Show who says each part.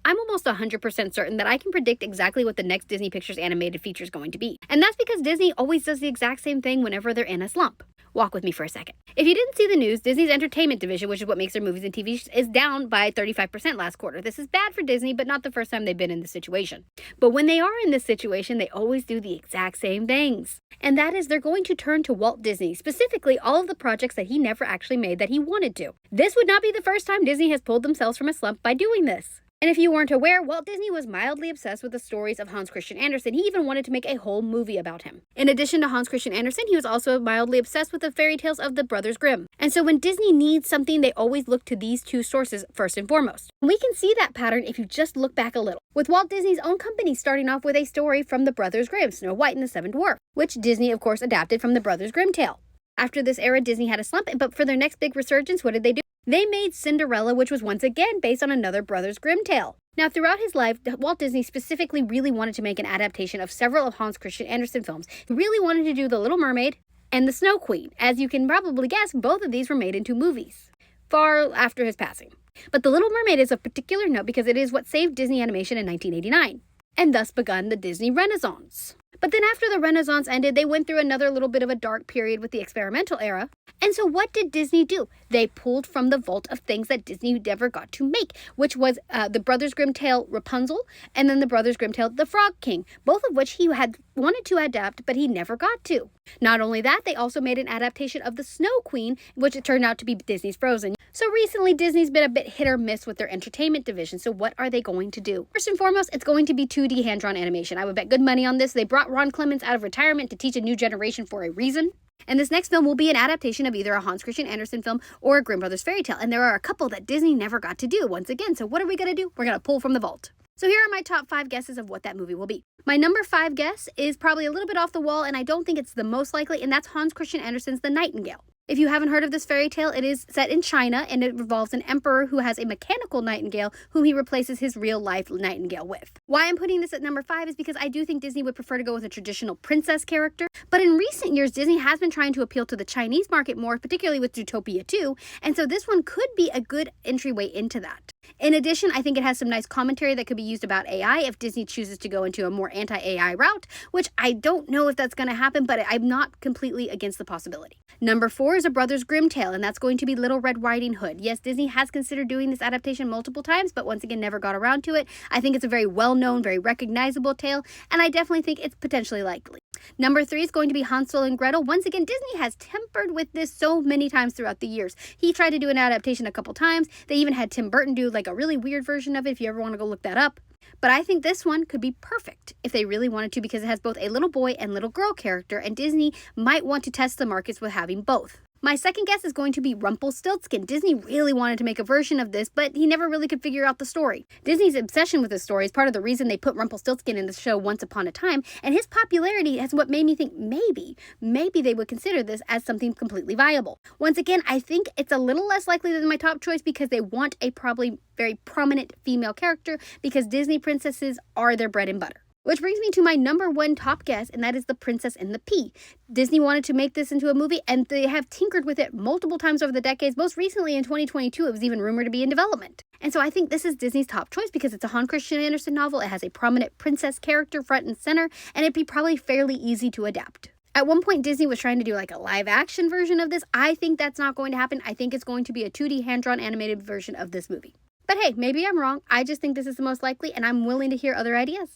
Speaker 1: I'm almost 100% certain that I can predict exactly what the next Disney Pictures animated feature is going to be. And that's because Disney always does the exact same thing whenever they're in a slump. Walk with me for a second. If you didn't see the news, Disney's entertainment division, which is what makes their movies and TV, is down by 35% last quarter. This is bad for Disney, but not the first time they've been in this situation. But when they are in this situation, they always do the exact same things. And that is they're going to turn to Walt Disney, specifically all of the projects that he never actually made that he wanted to. This would not be the first time Disney has pulled themselves from a slump by doing this. And if you weren't aware, Walt Disney was mildly obsessed with the stories of Hans Christian Andersen. He even wanted to make a whole movie about him. In addition to Hans Christian Andersen, he was also mildly obsessed with the fairy tales of the Brothers Grimm. And so when Disney needs something, they always look to these two sources first and foremost. And we can see that pattern if you just look back a little. With Walt Disney's own company starting off with a story from the Brothers Grimm, Snow White and the Seven Dwarfs, which Disney, of course, adapted from the Brothers Grimm tale. After this era, Disney had a slump, but for their next big resurgence, what did they do? They made Cinderella, which was once again based on another Brothers Grimm tale. Now, throughout his life, Walt Disney specifically really wanted to make an adaptation of several of Hans Christian Andersen films. He really wanted to do The Little Mermaid and The Snow Queen. As you can probably guess, both of these were made into movies far after his passing. But The Little Mermaid is of particular note because it is what saved Disney animation in 1989, and thus begun the Disney Renaissance. But then after the Renaissance ended, they went through another little bit of a dark period with the experimental era. And so what did Disney do? They pulled from the vault of things that Disney never got to make, which was the Brothers Grimm tale Rapunzel, and then the Brothers Grimm tale The Frog King, both of which he had wanted to adapt, but he never got to. Not only that, they also made an adaptation of The Snow Queen, which it turned out to be Disney's Frozen. So recently, Disney's been a bit hit or miss with their entertainment division. So what are they going to do? First and foremost, it's going to be 2D hand-drawn animation. I would bet good money on this. They brought Ron Clements out of retirement to teach a new generation for a reason. And this next film will be an adaptation of either a Hans Christian Andersen film or a Grimm Brothers fairy tale. And there are a couple that Disney never got to do once again. So what are we going to do? We're going to pull from the vault. So here are my top 5 guesses of what that movie will be. My number 5 guess is probably a little bit off the wall, and I don't think it's the most likely, and that's Hans Christian Andersen's The Nightingale. If you haven't heard of this fairy tale, it is set in China, and it involves an emperor who has a mechanical nightingale whom he replaces his real-life nightingale with. Why I'm putting this at number 5 is because I do think Disney would prefer to go with a traditional princess character, but in recent years, Disney has been trying to appeal to the Chinese market more, particularly with Zootopia 2, and so this one could be a good entryway into that. In addition, I think it has some nice commentary that could be used about AI if Disney chooses to go into a more anti-AI route, which I don't know if that's going to happen, but I'm not completely against the possibility. Number 4 is a Brothers Grimm tale, and that's going to be Little Red Riding Hood. Yes, Disney has considered doing this adaptation multiple times, but once again, never got around to it. I think it's a very well-known, very recognizable tale, and I definitely think it's potentially likely. Number 3 is going to be Hansel and Gretel. Once again, Disney has tempered with this so many times throughout the years. He tried to do an adaptation a couple times. They even had Tim Burton do like a really weird version of it if you ever want to go look that up. But I think this one could be perfect if they really wanted to because it has both a little boy and little girl character, and Disney might want to test the markets with having both. My second guess is going to be Rumpelstiltskin. Disney really wanted to make a version of this, but he never really could figure out the story. Disney's obsession with the story is part of the reason they put Rumpelstiltskin in the show Once Upon a Time, and his popularity is what made me think maybe they would consider this as something completely viable. Once again, I think it's a little less likely than my top choice because they want a probably very prominent female character because Disney princesses are their bread and butter. Which brings me to my number 1 top guess, and that is The Princess and the Pea. Disney wanted to make this into a movie, and they have tinkered with it multiple times over the decades. Most recently, in 2022, it was even rumored to be in development. And so I think this is Disney's top choice because it's a Hans Christian Andersen novel. It has a prominent princess character front and center, and it'd be probably fairly easy to adapt. At one point, Disney was trying to do like a live-action version of this. I think that's not going to happen. I think it's going to be a 2D hand-drawn animated version of this movie. But hey, maybe I'm wrong. I just think this is the most likely, and I'm willing to hear other ideas.